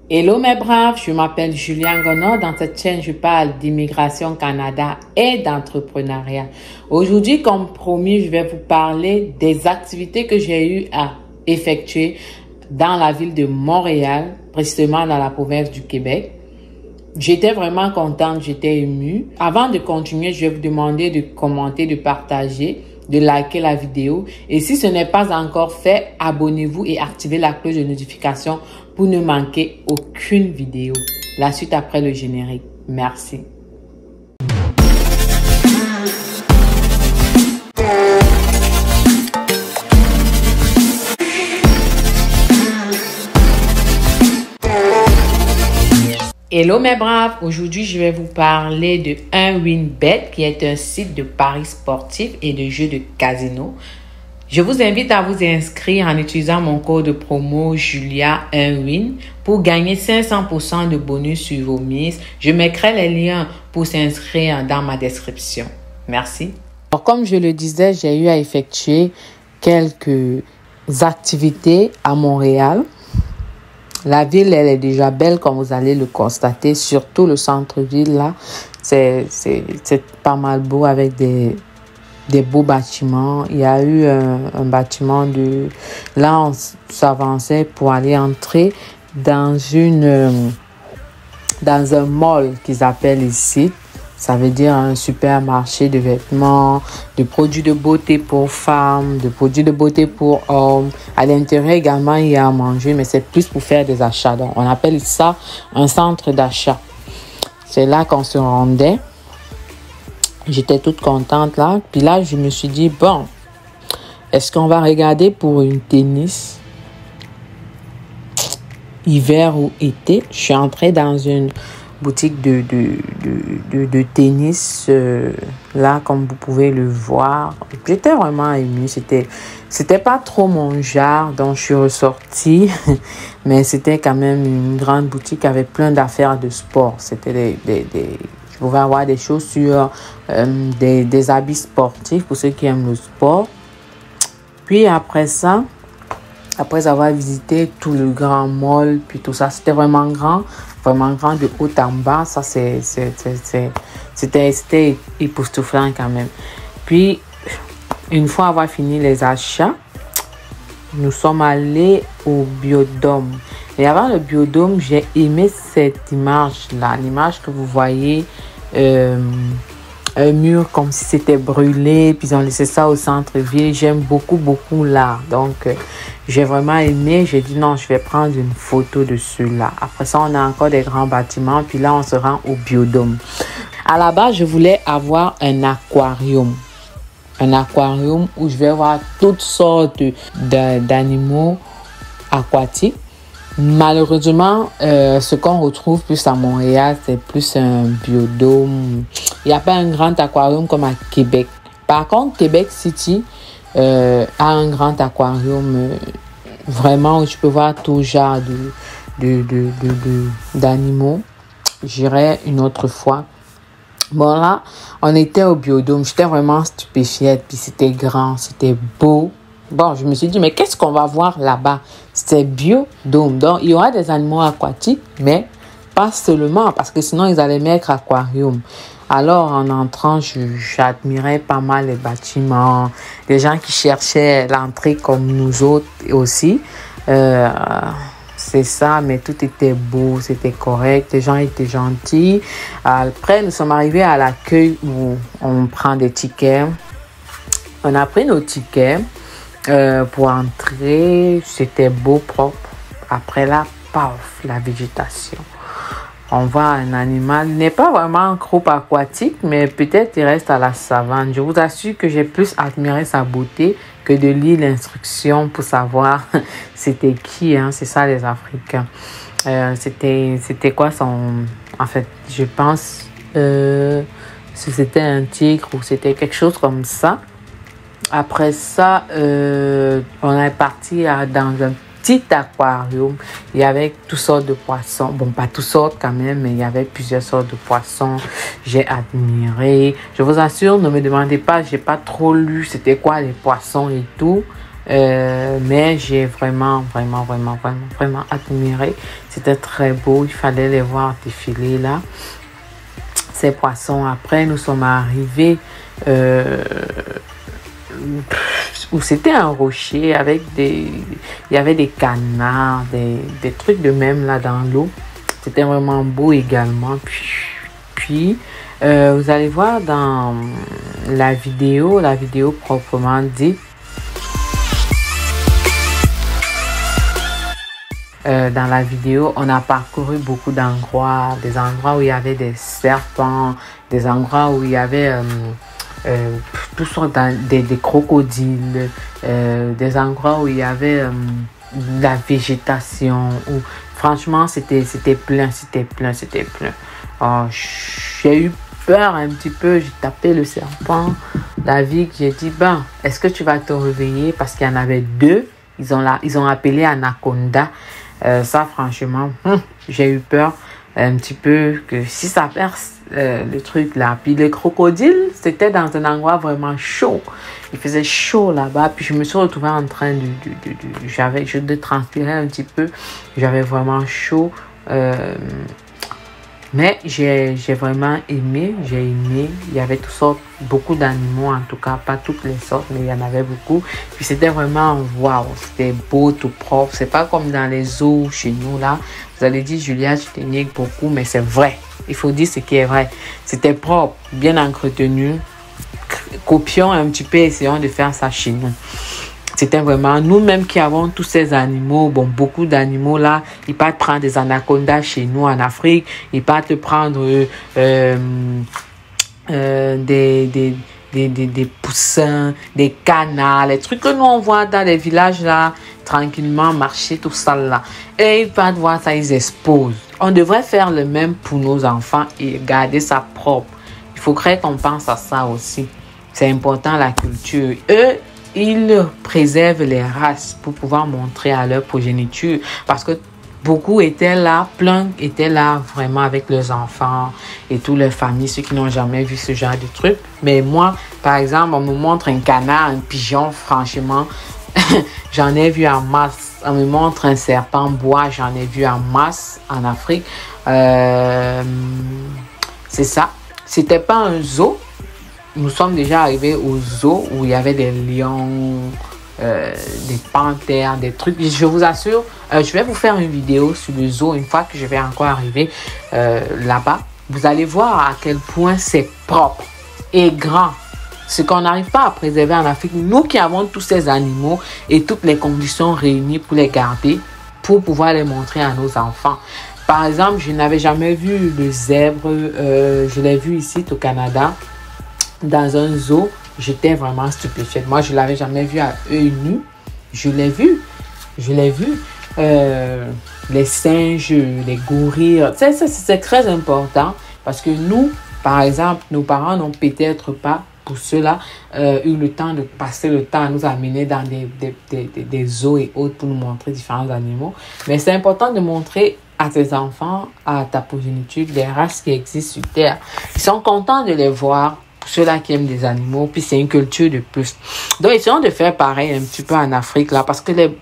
Hello mes braves, je m'appelle Julien Gonod. Dans cette chaîne, je parle d'immigration Canada et d'entrepreneuriat. Aujourd'hui, comme promis, je vais vous parler des activités que j'ai eu à effectuer dans la ville de Montréal, précisément dans la province du Québec. J'étais vraiment contente, j'étais émue. Avant de continuer, je vais vous demander de commenter, de partager, de liker la vidéo. Et si ce n'est pas encore fait, abonnez-vous et activez la cloche de notification pour ne manquer aucune vidéo. La suite après le générique. Merci. Hello mes braves, aujourd'hui je vais vous parler de 1WinBet qui est un site de paris sportifs et de jeux de casino. Je vous invite à vous inscrire en utilisant mon code promo Julia1Win pour gagner 500% de bonus sur vos mises. Je mettrai les liens pour s'inscrire dans ma description. Merci. Alors, comme je le disais, j'ai eu à effectuer quelques activités à Montréal. La ville, elle est déjà belle, comme vous allez le constater. Surtout le centre-ville, là, c'est pas mal beau avec des beaux bâtiments. Il y a eu un bâtiment de... Là, on s'avançait pour aller entrer dans un mall qu'ils appellent ici. Ça veut dire un supermarché de vêtements, de produits de beauté pour femmes, de produits de beauté pour hommes. À l'intérieur également, il y a à manger, mais c'est plus pour faire des achats. Donc, on appelle ça un centre d'achat. C'est là qu'on se rendait. J'étais toute contente là. Puis là, je me suis dit, bon, est-ce qu'on va regarder pour une tennis hiver ou été? Je suis entrée dans une boutique de tennis là, comme vous pouvez le voir. J'étais vraiment émue. C'était pas trop mon genre, donc je suis ressortie. Mais c'était quand même une grande boutique avec plein d'affaires de sport. C'était je pouvais avoir des chaussures, des habits sportifs pour ceux qui aiment le sport. Puis après ça, après avoir visité tout le grand mall, puis tout ça, c'était vraiment grand de haut en bas. Ça, c'était époustouflant quand même. Puis, une fois avoir fini les achats, nous sommes allés au Biodôme. Et avant le Biodôme, j'ai aimé cette image-là. L'image que vous voyez, un mur comme si c'était brûlé, puis ils ont laissé ça au centre-ville. J'aime beaucoup l'art. Donc, j'ai vraiment aimé. J'ai dit non, je vais prendre une photo de ceux-là. Après ça, on a encore des grands bâtiments. Puis là, on se rend au Biodôme. À la base, je voulais avoir un aquarium. Un aquarium où je vais voir toutes sortes d'animaux aquatiques. Malheureusement, ce qu'on retrouve plus à Montréal, c'est plus un biodôme. Il n'y a pas un grand aquarium comme à Québec. Par contre, Québec City a un grand aquarium vraiment où tu peux voir tout genre d'animaux. J'irai une autre fois. Bon là, on était au biodôme. J'étais vraiment stupéfiée. Puis c'était grand, c'était beau. Bon, je me suis dit, mais qu'est-ce qu'on va voir là-bas? C'était biodôme. Donc, il y aura des animaux aquatiques, mais pas seulement, parce que sinon, ils allaient mettre aquarium. Alors, en entrant, j'admirais pas mal les bâtiments, les gens qui cherchaient l'entrée comme nous autres aussi. C'est ça, mais tout était beau, c'était correct, les gens étaient gentils. Après, nous sommes arrivés à l'accueil où on prend des tickets. On a pris nos tickets. Pour entrer, c'était beau, propre. Après là, paf, la végétation. On voit un animal, il n'est pas vraiment un groupe aquatique, mais peut-être il reste à la savane. Je vous assure que j'ai plus admiré sa beauté que de lire l'instruction pour savoir c'était qui, hein. C'est ça les Africains. C'était quoi son... En fait, je pense si c'était un tigre ou c'était quelque chose comme ça. Après ça, on est parti dans un petit aquarium. Il y avait toutes sortes de poissons. Bon, pas toutes sortes quand même, mais il y avait plusieurs sortes de poissons. J'ai admiré. Je vous assure, ne me demandez pas, j'ai pas trop lu c'était quoi les poissons et tout. Mais j'ai vraiment admiré. C'était très beau. Il fallait les voir défiler là. Ces poissons. Après, nous sommes arrivés où c'était un rocher avec il y avait des canards, des trucs de même là dans l'eau. C'était vraiment beau également. Puis vous allez voir dans la vidéo proprement dite. Dans la vidéo, on a parcouru beaucoup d'endroits, des endroits où il y avait des serpents, des endroits où il y avait toutes sortes des crocodiles, des endroits où il y avait de la végétation. Où, franchement, c'était plein. Oh, j'ai eu peur un petit peu, j'ai tapé le serpent. David, j'ai dit, ben, est-ce que tu vas te réveiller? Parce qu'il y en avait deux, ils ont appelé Anaconda. Ça, franchement, j'ai eu peur un petit peu que si ça perce le truc là. Puis les crocodiles, c'était dans un endroit vraiment chaud. Il faisait chaud là-bas. Puis je me suis retrouvée en train de transpirer un petit peu. J'avais vraiment chaud. Mais j'ai vraiment aimé. Il y avait toutes sortes, beaucoup d'animaux en tout cas. Pas toutes les sortes, mais il y en avait beaucoup. Puis c'était vraiment waouh. C'était beau, tout propre. C'est pas comme dans les zoos chez nous là. Vous allez dire, Julia, tu t'éniques beaucoup, mais c'est vrai. Il faut dire ce qui est vrai. C'était propre, bien entretenu. Copions un petit peu, essayons de faire ça chez nous. C'était vraiment nous-mêmes qui avons tous ces animaux. Bon, beaucoup d'animaux là. Ils partent prendre des anacondas chez nous en Afrique. Ils partent prendre des poussins, des canards, les trucs que nous on voit dans les villages là, tranquillement marcher, tout ça là. Et ils partent voir ça, ils exposent. On devrait faire le même pour nos enfants et garder ça propre. Il faudrait qu'on pense à ça aussi. C'est important la culture. Eux, ils préservent les races pour pouvoir montrer à leur progéniture. Parce que beaucoup étaient là, plein étaient là vraiment avec leurs enfants et toutes leurs familles, ceux qui n'ont jamais vu ce genre de truc. Mais moi, par exemple, on me montre un canard, un pigeon, franchement, j'en ai vu en masse. On me montre un serpent bois, j'en ai vu en masse en Afrique. C'est ça. C'était pas un zoo. Nous sommes déjà arrivés au zoo où il y avait des lions, des panthères, des trucs. Je vous assure, je vais vous faire une vidéo sur le zoo une fois que je vais encore arriver là-bas. Vous allez voir à quel point c'est propre et grand. Ce qu'on n'arrive pas à préserver en Afrique, nous qui avons tous ces animaux et toutes les conditions réunies pour les garder, pour pouvoir les montrer à nos enfants. Par exemple, je n'avais jamais vu le zèbre, je l'ai vu ici au Canada. Dans un zoo, j'étais vraiment stupéfaite. Moi, je ne l'avais jamais vu à œil nu. Je l'ai vu. Les singes, les gorilles. C'est très important parce que nous, par exemple, nos parents n'ont peut-être pas, pour cela, eu le temps de passer le temps à nous amener dans des zoos et autres pour nous montrer différents animaux. Mais c'est important de montrer à tes enfants, à ta progéniture, les races qui existent sur Terre. Ils sont contents de les voir. Ceux-là qui aiment des animaux, puis c'est une culture de plus. Donc, essayons de faire pareil un petit peu en Afrique, là, parce que eux,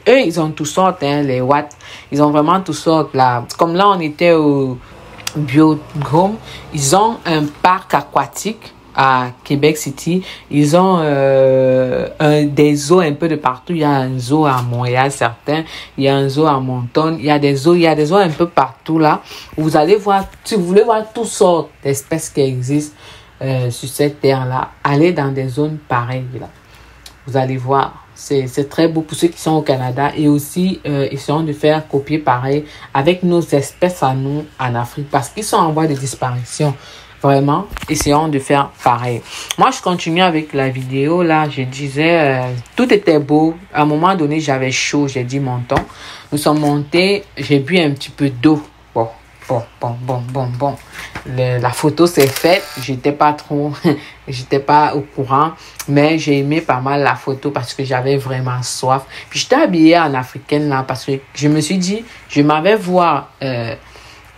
ils ont toutes sortes, hein, les Watts, ils ont vraiment toutes sortes, là. Comme là, on était au Biodrome, ils ont un parc aquatique à Québec City. Ils ont des zoos un peu de partout. Il y a un zoo à Montréal, certains. Il y a un zoo à Moncton. Il y a des zoos un peu partout, là. Où vous allez voir, si vous voulez voir toutes sortes d'espèces qui existent, sur cette terre-là, allez dans des zones pareilles là. Vous allez voir, c'est très beau pour ceux qui sont au Canada et aussi essayons de faire copier pareil avec nos espèces à nous en Afrique parce qu'ils sont en voie de disparition. Vraiment, essayons de faire pareil. Moi, je continue avec la vidéo là. Je disais, tout était beau. À un moment donné, j'avais chaud. J'ai dit mon temps. Nous sommes montés. J'ai bu un petit peu d'eau. Bon. La photo s'est faite. J'étais pas au courant, mais j'ai aimé pas mal la photo parce que j'avais vraiment soif. Puis j'étais habillée en africaine là parce que je me suis dit, je m'avais voir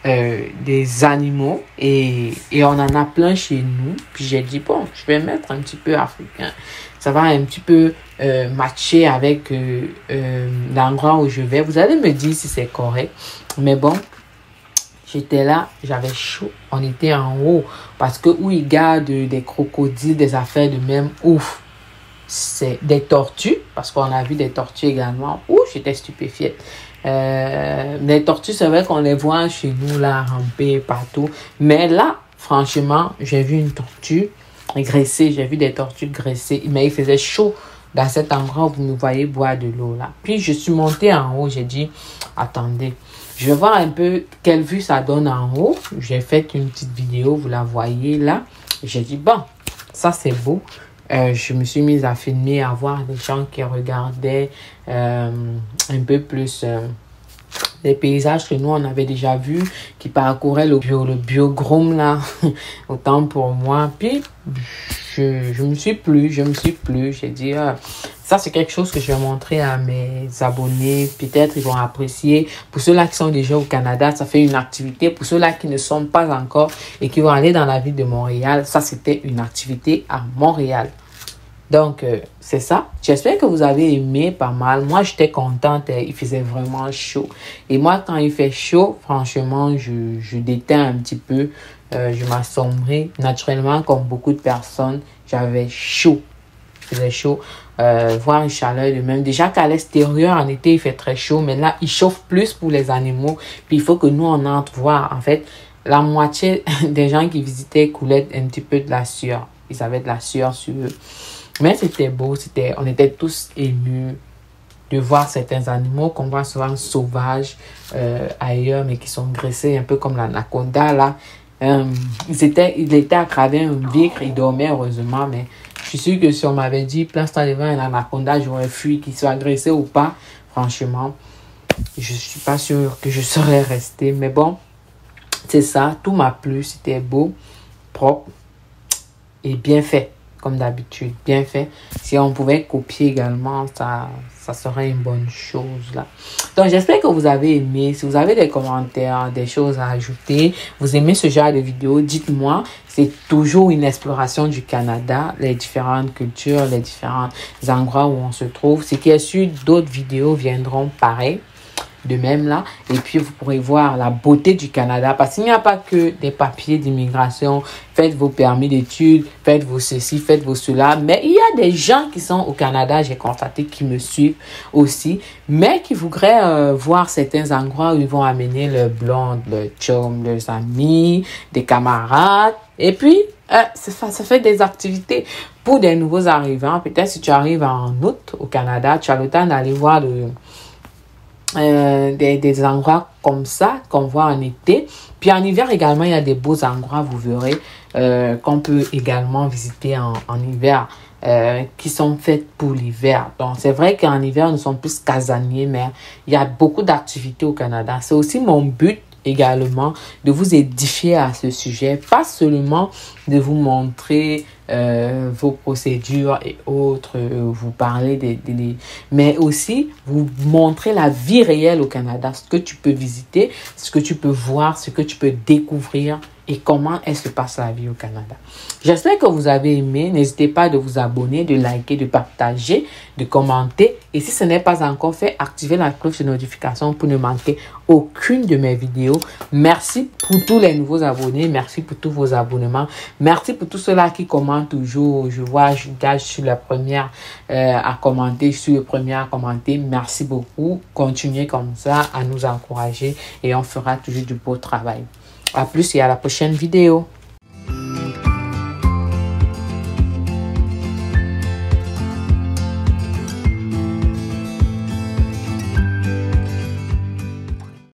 des animaux et on en a plein chez nous. Puis j'ai dit, bon, je vais mettre un petit peu africain. Ça va un petit peu matcher avec l'endroit où je vais. Vous allez me dire si c'est correct. Mais bon, j'étais là, j'avais chaud. On était en haut parce que où ils gardent des crocodiles, des affaires de même ouf. C'est des tortues, parce qu'on a vu des tortues également. Ouh, j'étais stupéfiée. Les tortues, c'est vrai qu'on les voit chez nous, là, ramper partout. Mais là, franchement, j'ai vu une tortue graissée. J'ai vu des tortues graissées. Mais il faisait chaud dans cet endroit où vous nous voyez boire de l'eau, là. Puis, je suis montée en haut. J'ai dit, attendez, je vais voir un peu quelle vue ça donne en haut. J'ai fait une petite vidéo, vous la voyez là. J'ai dit, bon, ça, c'est beau. Je me suis mise à filmer, à voir des gens qui regardaient un peu plus les paysages que nous, on avait déjà vus, qui parcouraient le biogrome là, autant pour moi. Puis, je me suis plu. J'ai dit, ça, c'est quelque chose que je vais montrer à mes abonnés. Peut-être ils vont apprécier. Pour ceux-là qui sont déjà au Canada, ça fait une activité. Pour ceux-là qui ne sont pas encore et qui vont aller dans la ville de Montréal, ça, c'était une activité à Montréal. Donc, c'est ça. J'espère que vous avez aimé pas mal. Moi, j'étais contente. Il faisait vraiment chaud. Et moi, quand il fait chaud, franchement, je déteins un petit peu. Je m'assombris. Naturellement, comme beaucoup de personnes, j'avais chaud. Il faisait chaud. Voir une chaleur de même. Déjà qu'à l'extérieur, en été, il fait très chaud. Mais là, il chauffe plus pour les animaux. Puis, il faut que nous, on entre voir. En fait, la moitié des gens qui visitaient coulaient un petit peu de la sueur. Ils avaient de la sueur sur eux. Mais c'était beau, on était tous émus de voir certains animaux qu'on voit souvent sauvages ailleurs, mais qui sont graissés un peu comme l'anaconda là. Il était à travers un vitre, il dormait heureusement, mais je suis sûre que si on m'avait dit place-toi devant un anaconda, j'aurais fui, qu'il soit agressé ou pas. Franchement, je suis pas sûre que je serais restée, mais bon, c'est ça, tout m'a plu, c'était beau, propre et bien fait. Comme d'habitude, bien fait. Si on pouvait copier également, ça serait une bonne chose là. Donc, j'espère que vous avez aimé. Si vous avez des commentaires, des choses à ajouter, vous aimez ce genre de vidéo, dites-moi. C'est toujours une exploration du Canada, les différentes cultures, les différents endroits où on se trouve. Ce qui est sûr, d'autres vidéos viendront pareil. De même là, et puis vous pourrez voir la beauté du Canada, parce qu'il n'y a pas que des papiers d'immigration. Faites vos permis d'études, faites vos ceci, faites vos cela, mais il y a des gens qui sont au Canada, j'ai constaté, qui me suivent aussi, mais qui voudraient voir certains endroits où ils vont amener leurs blondes, leurs chums, leurs amis, des camarades, et puis ça fait des activités pour des nouveaux arrivants. Peut-être si tu arrives en août au Canada, tu as le temps d'aller voir des endroits comme ça qu'on voit en été. Puis en hiver également, il y a des beaux endroits, vous verrez, qu'on peut également visiter en hiver, qui sont faits pour l'hiver. Donc c'est vrai qu'en hiver, nous sommes plus casaniers, mais il y a beaucoup d'activités au Canada. C'est aussi mon but également de vous édifier à ce sujet, pas seulement de vous montrer vos procédures et autres, vous parler mais aussi vous montrer la vie réelle au Canada, ce que tu peux visiter, ce que tu peux voir, ce que tu peux découvrir et comment elle se passe la vie au Canada. J'espère que vous avez aimé. N'hésitez pas de vous abonner, de liker, de partager, de commenter. Et si ce n'est pas encore fait, activez la cloche de notification pour ne manquer aucune de mes vidéos. Merci pour tous les nouveaux abonnés. Merci pour tous vos abonnements. Merci pour tous ceux-là qui commentent toujours. Je vois, je suis la première à commenter. Je suis le premier à commenter. Merci beaucoup. Continuez comme ça à nous encourager et on fera toujours du beau travail. À plus et à la prochaine vidéo.